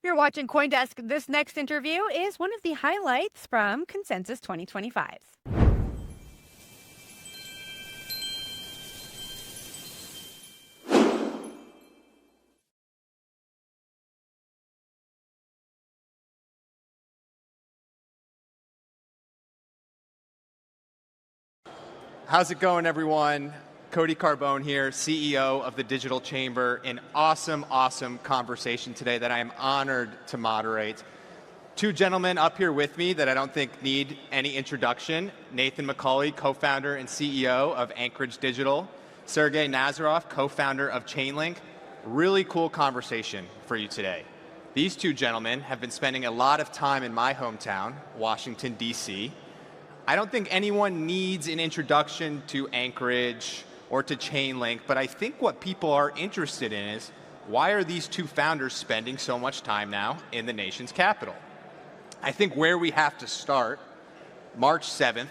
You're watching CoinDesk. This next interview is one of the highlights from Consensus 2025. How's it going, everyone? Cody Carbone here, CEO of the Digital Chamber. An awesome conversation today that I am honored to moderate. Two gentlemen up here with me that I don't think need any introduction. Nathan McCauley, co-founder and CEO of Anchorage Digital. Sergey Nazarov, co-founder of Chainlink. Really cool conversation for you today. These two gentlemen have been spending a lot of time in my hometown, Washington, D.C. I don't think anyone needs an introduction to Anchorage or to Chainlink, but I think what people are interested in is why are these two founders spending so much time now in the nation's capital? I think where we have to start, March 7th,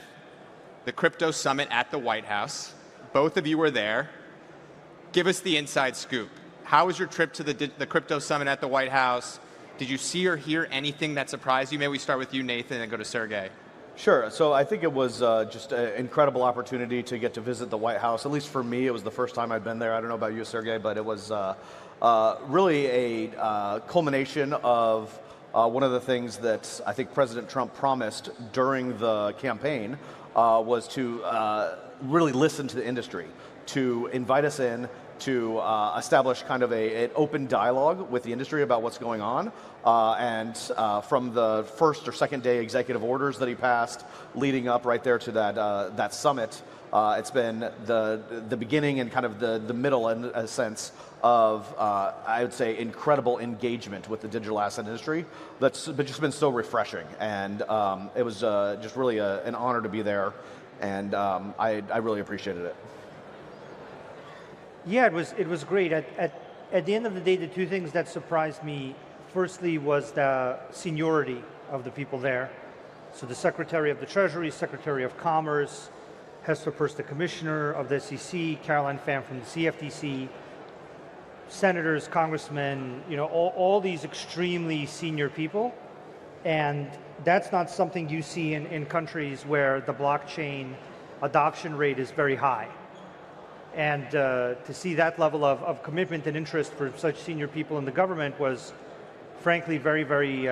the crypto summit at the White House. Both of you were there. Give us the inside scoop. How was your trip to the crypto summit at the White House? Did you see or hear anything that surprised you? Maybe we start with you, Nathan, and go to Sergey. Sure. So I think it was just an incredible opportunity to get to visit the White House. At least for me, it was the first time I'd been there. I don't know about you, Sergey, but it was really a culmination of one of the things that I think President Trump promised during the campaign was to really listen to the industry, to invite us in, to establish kind of an open dialogue with the industry about what's going on. And from the first or second day executive orders that he passed leading up right there to that summit, it's been the beginning and kind of the middle in a sense of, I would say, incredible engagement with the digital asset industry that's just been so refreshing. And it was just really an honor to be there, and I really appreciated it. Yeah, it was great. At the end of the day, the two things that surprised me, firstly, was the seniority of the people there. So the Secretary of the Treasury, Secretary of Commerce, Hester Peirce, the Commissioner of the SEC, Caroline Pham from the CFTC, senators, congressmen, all these extremely senior people. And that's not something you see in countries where the blockchain adoption rate is very high. And to see that level of commitment and interest for such senior people in the government was frankly very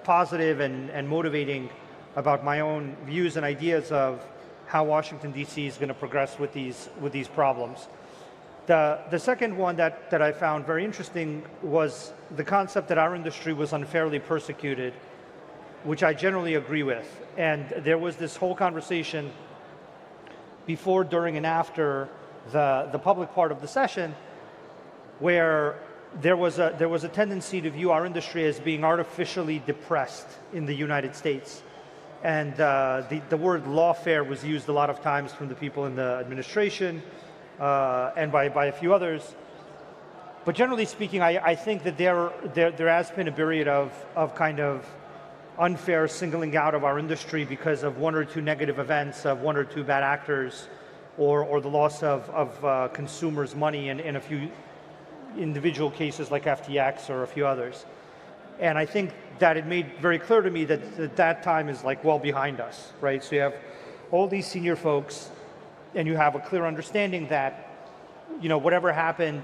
positive and motivating about my own views and ideas of how Washington D.C. is going to progress with these problems. The second one that I found very interesting was the concept that our industry was unfairly persecuted, which I generally agree with. And there was this whole conversation before, during, and after the public part of the session, where there was a tendency to view our industry as being artificially depressed in the United States. And the word lawfare was used a lot of times from the people in the administration and by a few others. But generally speaking, I think that there has been a period of kind of unfair singling out of our industry because of one or two negative events, of one or two bad actors, or the loss of consumers' money in a few individual cases like FTX or a few others. And I think that it made very clear to me that time is like well behind us, right? So you have all these senior folks, and you have a clear understanding that whatever happened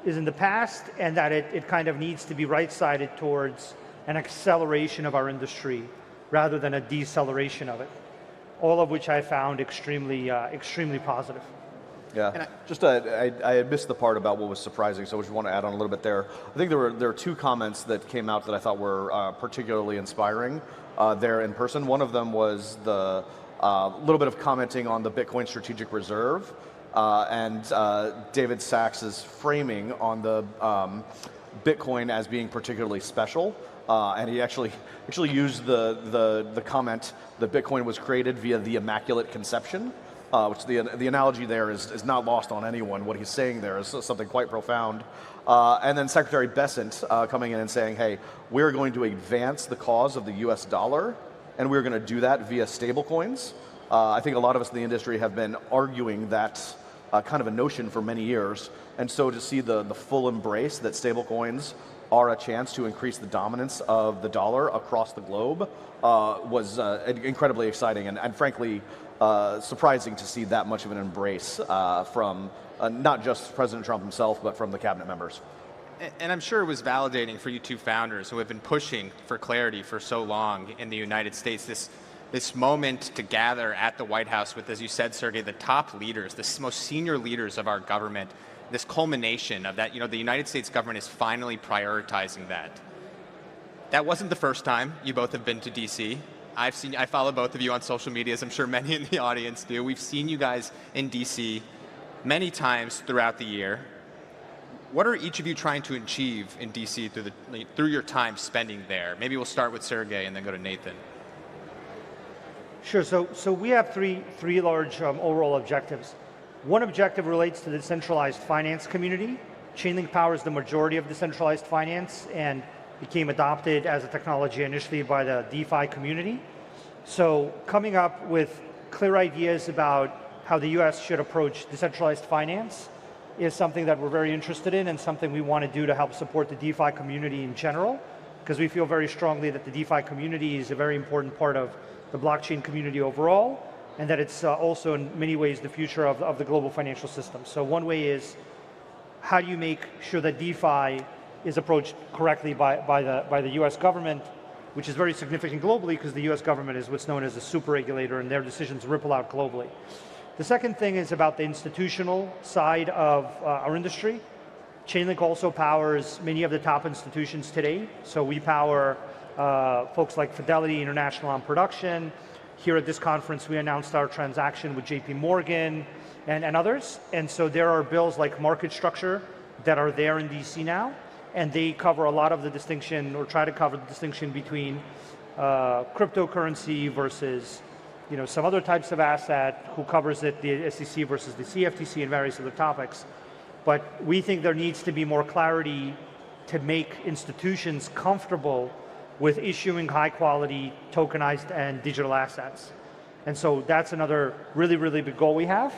is in the past, and that it kind of needs to be right-sided towards an acceleration of our industry rather than a deceleration of it. All of which I found extremely positive. Yeah, I had missed the part about what was surprising, so I just want to add on a little bit there. I think there were two comments that came out that I thought were particularly inspiring there in person. One of them was the little bit of commenting on the Bitcoin Strategic Reserve and David Sachs's framing on the Bitcoin as being particularly special. And he actually used the comment that Bitcoin was created via the Immaculate Conception, which the analogy there is not lost on anyone. What he's saying there is something quite profound. And then Secretary Bessent coming in and saying, hey, we're going to advance the cause of the US dollar, and we're going to do that via stablecoins. I think a lot of us in the industry have been arguing that kind of a notion for many years. And so to see the full embrace that stablecoins are a chance to increase the dominance of the dollar across the globe was incredibly exciting and frankly surprising to see that much of an embrace from not just President Trump himself, but from the cabinet members. And I'm sure it was validating for you two founders who have been pushing for clarity for so long in the United States, this moment to gather at the White House with, as you said, Sergey, the top leaders, the most senior leaders of our government, this culmination of that, the United States government is finally prioritizing that. That wasn't the first time you both have been to D.C. I follow both of you on social media, as I'm sure many in the audience do. We've seen you guys in D.C. many times throughout the year. What are each of you trying to achieve in D.C. through your time spending there? Maybe we'll start with Sergey and then go to Nathan. Sure. So we have three large overall objectives. One objective relates to the decentralized finance community. Chainlink powers the majority of decentralized finance and became adopted as a technology initially by the DeFi community. So coming up with clear ideas about how the US should approach decentralized finance is something that we're very interested in and something we want to do to help support the DeFi community in general, because we feel very strongly that the DeFi community is a very important part of the blockchain community overall, and that it's also in many ways the future of the global financial system. So one way is, how do you make sure that DeFi is approached correctly by the US government, which is very significant globally because the US government is what's known as a super regulator and their decisions ripple out globally. The second thing is about the institutional side of our industry. Chainlink also powers many of the top institutions today. So we power folks like Fidelity International on production. Here at this conference, we announced our transaction with JP Morgan and others. And so there are bills like market structure that are there in DC now. And they cover a lot of the distinction, or try to cover the distinction between cryptocurrency versus some other types of asset, who covers it, the SEC versus the CFTC, and various other topics. But we think there needs to be more clarity to make institutions comfortable with issuing high quality tokenized and digital assets. And so that's another really, really big goal we have.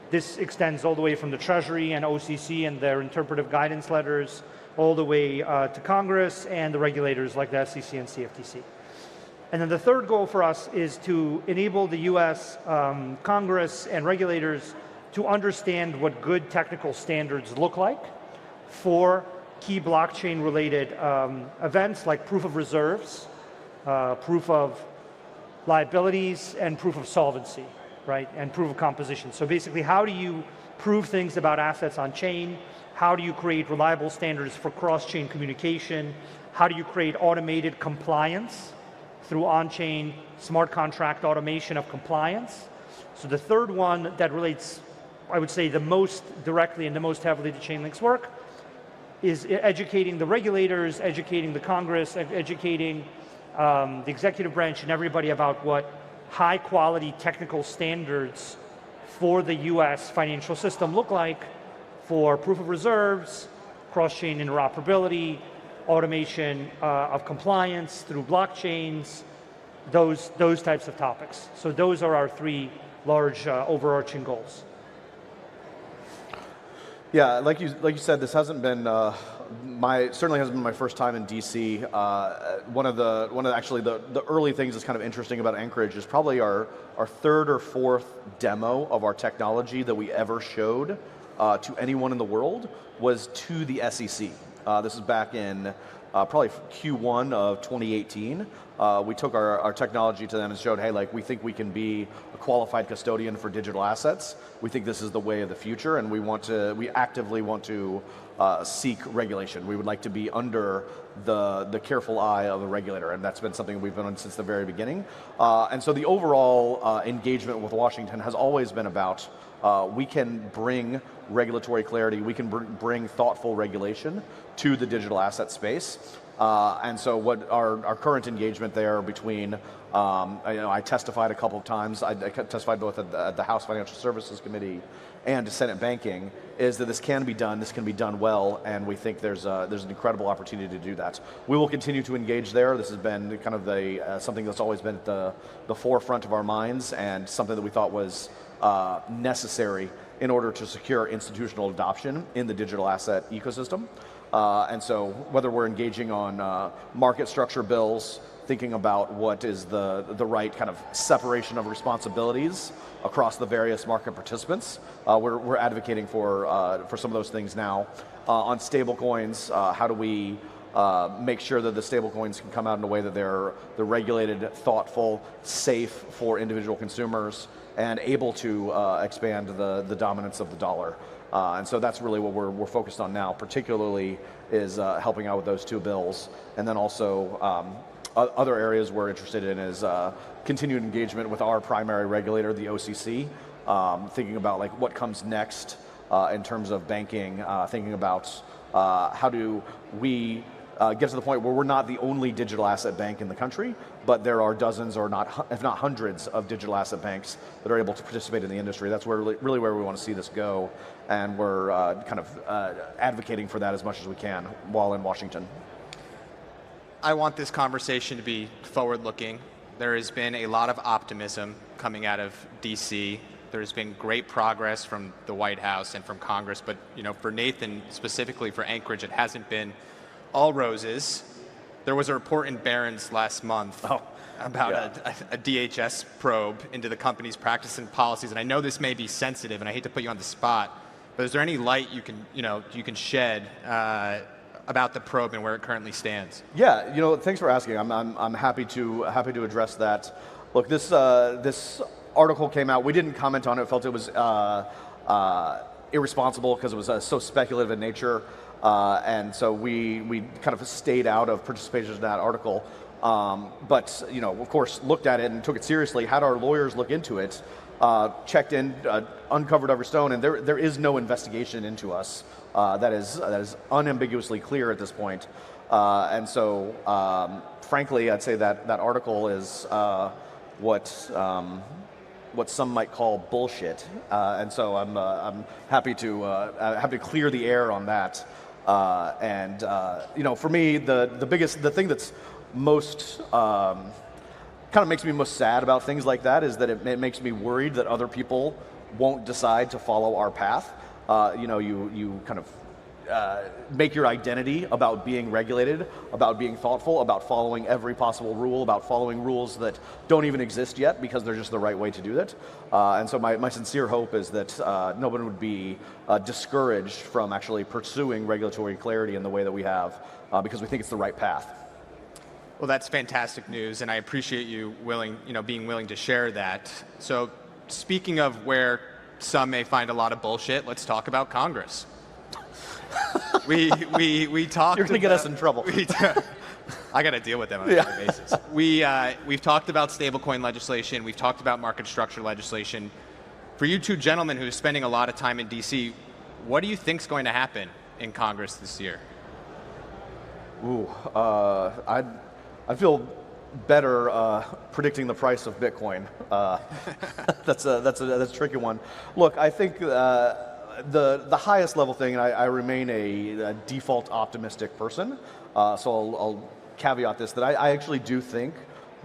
This extends all the way from the Treasury and OCC and their interpretive guidance letters, all the way to Congress and the regulators like the SEC and CFTC. And then the third goal for us is to enable the US Congress and regulators to understand what good technical standards look like for key blockchain related events like proof of reserves, proof of liabilities, and proof of solvency, right? And proof of composition. So basically, how do you prove things about assets on chain? How do you create reliable standards for cross-chain communication? How do you create automated compliance through on-chain smart contract automation of compliance? So the third one that relates, I would say, the most directly and the most heavily to Chainlink's work is educating the regulators, educating the Congress, educating the executive branch and everybody about what high quality technical standards for the US financial system look like for proof of reserves, cross-chain interoperability, automation of compliance through blockchains, those types of topics. So those are our three large overarching goals. Yeah, like you said, this hasn't been certainly hasn't been my first time in DC. One of the early things that's kind of interesting about Anchorage is probably our third or fourth demo of our technology that we ever showed to anyone in the world was to the SEC. This is back in probably Q1 of 2018. We took our technology to them and showed, hey, we think we can be a qualified custodian for digital assets. We think this is the way of the future, and we actively want to seek regulation. We would like to be under the careful eye of a regulator, and that's been something we've been on since the very beginning. And so the overall engagement with Washington has always been about we can bring regulatory clarity, we can bring thoughtful regulation to the digital asset space. And so what our current engagement there between, I testified a couple of times, I testified both at the House Financial Services Committee and to Senate Banking, is that this can be done well, and we think there's an incredible opportunity to do that. We will continue to engage there. This has been kind of something that's always been at the forefront of our minds, and something that we thought was necessary in order to secure institutional adoption in the digital asset ecosystem. And so whether we're engaging on market structure bills, thinking about what is the right kind of separation of responsibilities across the various market participants, we're advocating for some of those things now. On stablecoins, how do we make sure that the stablecoins can come out in a way that they're regulated, thoughtful, safe for individual consumers, and able to expand the dominance of the dollar. And so that's really what we're focused on now, particularly is helping out with those two bills. And then also other areas we're interested in is continued engagement with our primary regulator, the OCC, thinking about like what comes next in terms of banking, thinking about how do we get to the point where we're not the only digital asset bank in the country, but there are dozens or not, if not hundreds of digital asset banks that are able to participate in the industry. That's really where we want to see this go, and we're kind of advocating for that as much as we can while in Washington. I want this conversation to be forward-looking. There has been a lot of optimism coming out of D.C. There's been great progress from the White House and from Congress, but for Nathan, specifically for Anchorage, it hasn't been all roses. There was a report in Barron's last month about a DHS probe into the company's practice and policies, and I know this may be sensitive, and I hate to put you on the spot, but is there any light you can shed about the probe and where it currently stands? Yeah, thanks for asking. I'm happy to address that. Look, this article came out. We didn't comment on it. Felt it was irresponsible because it was so speculative in nature, and so we kind of stayed out of participation in that article. But of course, looked at it and took it seriously. Had our lawyers look into it, checked in, uncovered every stone, and there is no investigation into us. That is unambiguously clear at this point. And so, frankly, I'd say that article is what some might call bullshit. And so I'm happy to clear the air on that. And for me, the thing that's most kind of makes me most sad about things like that is that it makes me worried that other people won't decide to follow our path. You kind of make your identity about being regulated, about being thoughtful, about following every possible rule, about following rules that don't even exist yet because they're just the right way to do it. And so my sincere hope is that no one would be discouraged from actually pursuing regulatory clarity in the way that we have because we think it's the right path. Well, that's fantastic news, and I appreciate you being willing to share that. So speaking of where some may find a lot of bullshit, let's talk about Congress. we talked. You're going to get us in trouble. I got to deal with them on a daily basis. We've talked about stablecoin legislation. We've talked about market structure legislation. For you two gentlemen who are spending a lot of time in D.C., what do you think is going to happen in Congress this year? Ooh, I feel better predicting the price of Bitcoin. That's a tricky one. Look, I think the highest level thing, and I remain a default optimistic person, so I'll caveat this, that I actually do think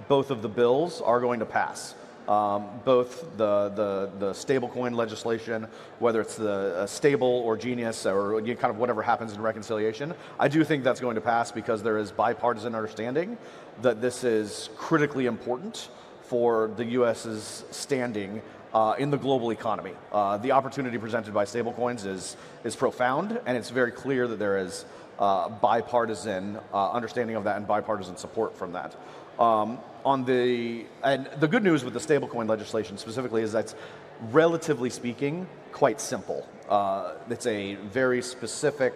both of the bills are going to pass. Both the stablecoin legislation, whether it's the stable or genius or kind of whatever happens in reconciliation, I do think that's going to pass because there is bipartisan understanding that this is critically important for the U.S.'s standing in the global economy. The opportunity presented by stablecoins is profound, and it's very clear that there is bipartisan understanding of that and bipartisan support from that. And the good news with the stablecoin legislation specifically is that's, relatively speaking, quite simple. It's a very specific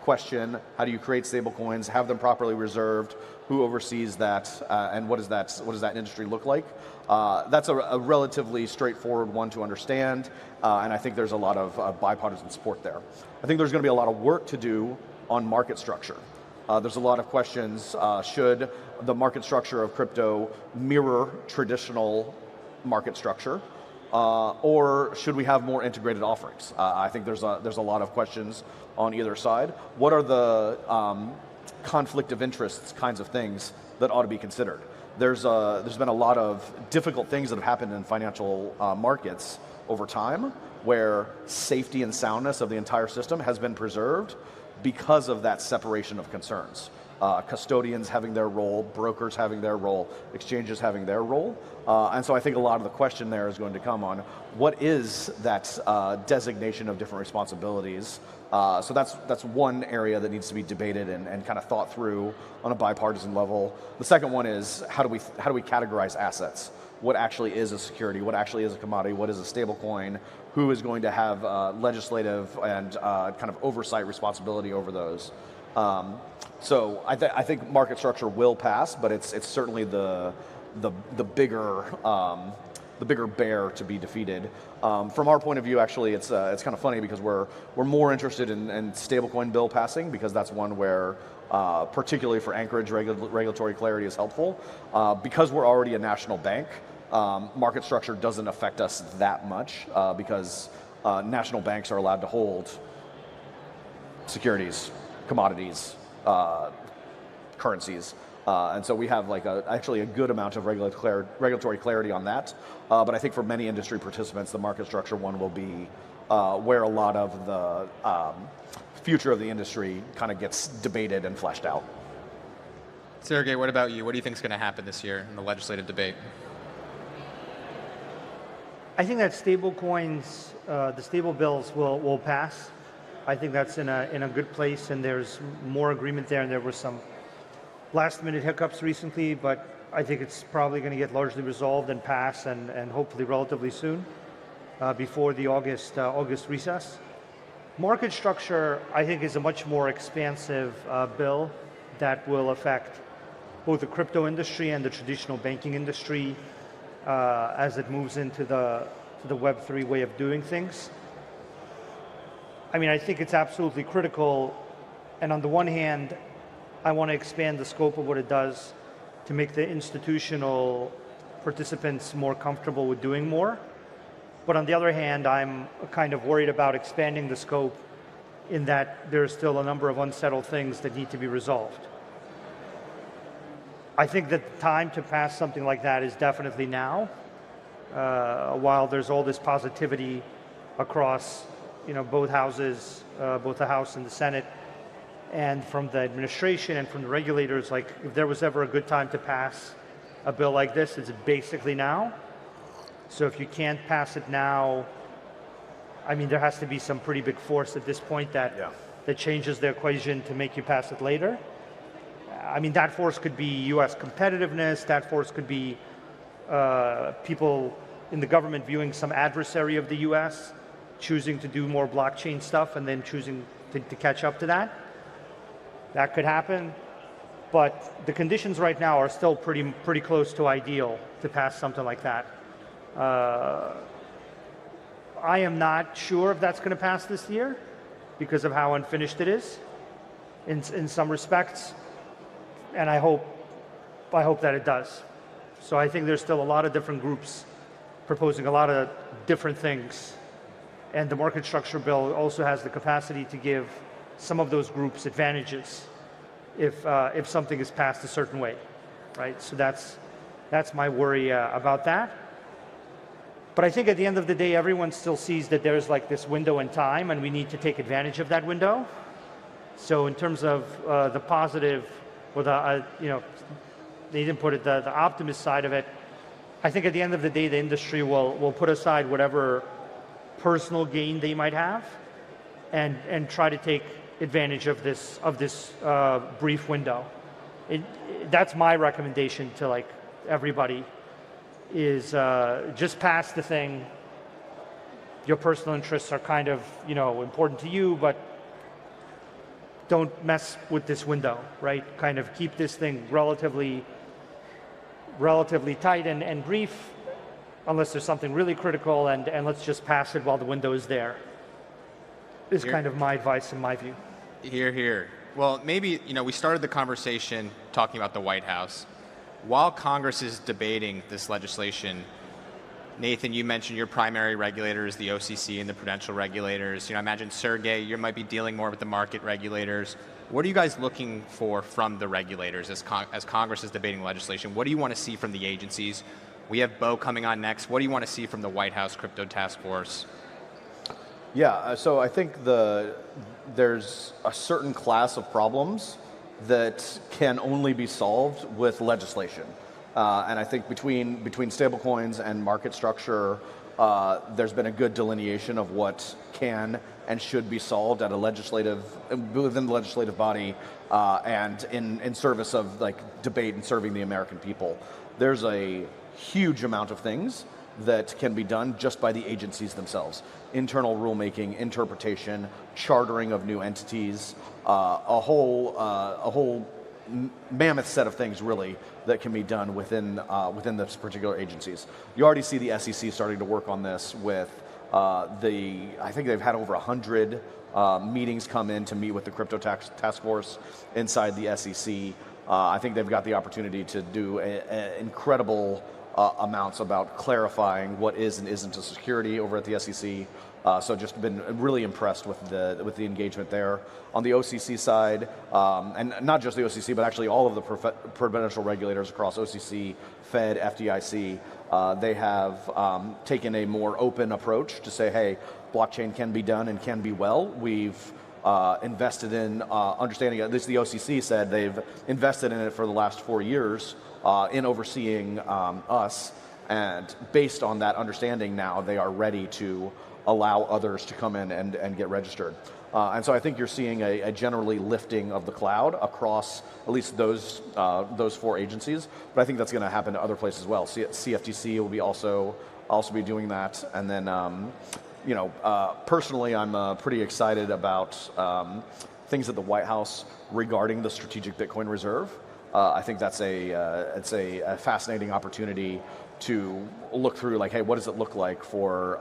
question: how do you create stablecoins, have them properly reserved, who oversees that, and what does that industry look like? That's a relatively straightforward one to understand, and I think there's a lot of bipartisan support there. I think there's going to be a lot of work to do on market structure. There's a lot of questions. Should the market structure of crypto mirror traditional market structure, or should we have more integrated offerings? I think there's a lot of questions on either side. What are the conflict of interests kinds of things that ought to be considered? There's been a lot of difficult things that have happened in financial markets over time, where safety and soundness of the entire system has been preserved, because of that separation of concerns. Custodians having their role, brokers having their role, exchanges having their role. And so I think a lot of the question there is going to come on what is that designation of different responsibilities. So that's one area that needs to be debated and kind of thought through on a bipartisan level. The second one is how do we categorize assets? What actually is a security? What actually is a commodity? What is a stable coin? Who is going to have legislative and kind of oversight responsibility over those? So I think market structure will pass, but it's certainly the bigger bear to be defeated. From our point of view, actually, it's kind of funny because we're more interested in stablecoin bill passing because that's one where, particularly for Anchorage, regulatory clarity is helpful. Because we're already a national bank, market structure doesn't affect us that much because national banks are allowed to hold securities, commodities, currencies. And so we have actually a good amount of regulatory clarity on that. But I think for many industry participants, the market structure one will be where a lot of the future of the industry kind of gets debated and fleshed out. Sergey, what about you? What do you think is going to happen this year in the legislative debate? I think that stable coins, the stable bills will pass. I think that's in a good place, and there's more agreement there, and there were some last-minute hiccups recently, but I think it's probably going to get largely resolved and pass, and hopefully relatively soon, before the August recess. Market structure, I think, is a much more expansive bill that will affect both the crypto industry and the traditional banking industry as it moves into the Web3 way of doing things. I mean, I think it's absolutely critical, and on the one hand, I want to expand the scope of what it does to make the institutional participants more comfortable with doing more. But on the other hand, I'm kind of worried about expanding the scope in that there's still a number of unsettled things that need to be resolved. I think that the time to pass something like that is definitely now, while there's all this positivity across both houses, both the House and the Senate, and from the administration and from the regulators. Like, if there was ever a good time to pass a bill like this, it's basically now. So if you can't pass it now, I mean, there has to be some pretty big force at this point that changes the equation to make you pass it later. I mean, that force could be U.S. competitiveness. That force could be people in the government viewing some adversary of the U.S., choosing to do more blockchain stuff and then choosing to catch up to that. That could happen, but the conditions right now are still pretty close to ideal to pass something like that. I am not sure if that's going to pass this year because of how unfinished it is in some respects, and I hope that it does. So I think there's still a lot of different groups proposing a lot of different things, and the market structure bill also has the capacity to give some of those groups advantages if something is passed a certain way, right? So that's my worry about that. But I think at the end of the day, everyone still sees that there's like this window in time, and we need to take advantage of that window. So in terms of the positive, or they didn't put it, the optimist side of it, I think at the end of the day, the industry will put aside whatever personal gain they might have, and try to take advantage of this brief window. That's my recommendation to everybody, is just pass the thing. Your personal interests are kind of important to you, but don't mess with this window, right? Kind of keep this thing relatively tight and brief, unless there's something really critical, and let's just pass it while the window is there. Is kind of my advice in my view. Hear, hear. Well, maybe, we started the conversation talking about the White House. While Congress is debating this legislation, Nathan, you mentioned your primary regulators, the OCC and the prudential regulators. I imagine, Sergey, you might be dealing more with the market regulators. What are you guys looking for from the regulators as Congress is debating legislation? What do you want to see from the agencies? We have Bo coming on next. What do you want to see from the White House Crypto Task Force? Yeah, so I think there's a certain class of problems that can only be solved with legislation. And I think between stablecoins and market structure, there's been a good delineation of what can and should be solved at within the legislative body, and in service of like debate and serving the American people. There's a huge amount of things that can be done just by the agencies themselves. Internal rulemaking, interpretation, chartering of new entities, a whole mammoth set of things really that can be done within those particular agencies. You already see the SEC starting to work on this with I think they've had over 100 meetings come in to meet with the crypto task force inside the SEC. I think they've got the opportunity to do incredible amounts about clarifying what is and isn't a security over at the SEC. So just been really impressed with the engagement there. On the OCC side, and not just the OCC, but actually all of the prudential regulators across OCC, Fed, FDIC, they have taken a more open approach to say, hey, blockchain can be done and can be well. We've invested in understanding, at least the OCC said they've invested in it for the last 4 years in overseeing us. And based on that understanding now, they are ready to allow others to come in and get registered. And so I think you're seeing a generally lifting of the cloud across at least those 4 agencies. But I think that's going to happen to other places as well. CFTC will be also be doing that. And then, personally, I'm pretty excited about things at the White House regarding the strategic Bitcoin reserve. I think that's it's a fascinating opportunity to look through, like, hey, what does it look like for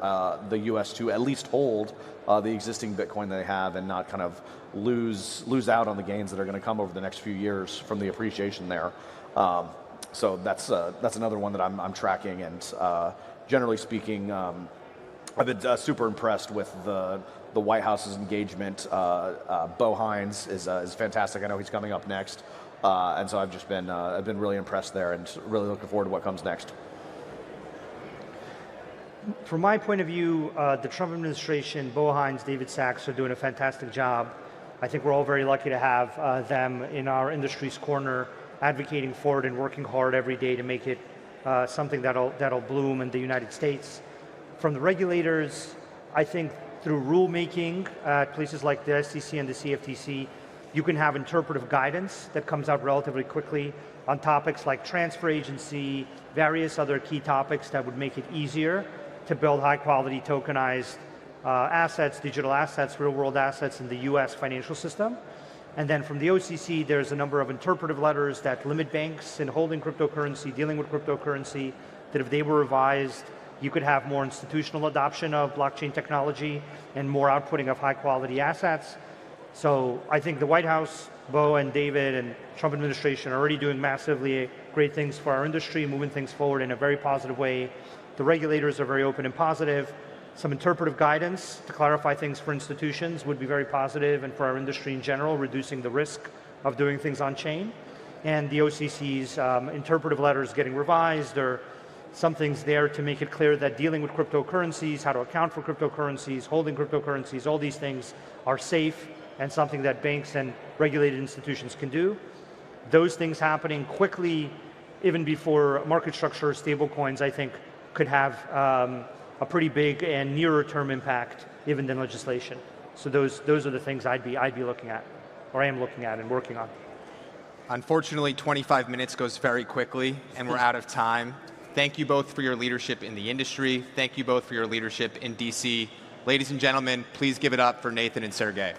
the U.S. to at least hold the existing Bitcoin they have and not kind of lose out on the gains that are going to come over the next few years from the appreciation there. So that's another one that I'm tracking, and generally speaking, I've been super impressed with the White House's engagement. Bo Hines is fantastic. I know he's coming up next, and so I've been really impressed there, and really looking forward to what comes next. From my point of view, the Trump administration, Bo Hines, David Sachs are doing a fantastic job. I think we're all very lucky to have them in our industry's corner, advocating for it and working hard every day to make it something that'll bloom in the United States. From the regulators, I think through rulemaking at places like the SEC and the CFTC, you can have interpretive guidance that comes out relatively quickly on topics like transfer agency, various other key topics that would make it easier to build high-quality tokenized assets, digital assets, real-world assets in the U.S. financial system. And then from the OCC, there's a number of interpretive letters that limit banks in holding cryptocurrency, dealing with cryptocurrency, that if they were revised, you could have more institutional adoption of blockchain technology and more outputting of high-quality assets. So I think the White House, Bo and David and Trump administration are already doing massively great things for our industry, moving things forward in a very positive way. The regulators are very open and positive. Some interpretive guidance to clarify things for institutions would be very positive, and for our industry in general, reducing the risk of doing things on chain. And the OCC's interpretive letters getting revised, or some things there to make it clear that dealing with cryptocurrencies, how to account for cryptocurrencies, holding cryptocurrencies, all these things are safe and something that banks and regulated institutions can do. Those things happening quickly, even before market structure or stable coins, I think could have a pretty big and nearer term impact even than legislation. So those are the things I'd be looking at, or I am looking at and working on. Unfortunately, 25 minutes goes very quickly, and we're out of time. Thank you both for your leadership in the industry. Thank you both for your leadership in DC. Ladies and gentlemen, please give it up for Nathan and Sergey.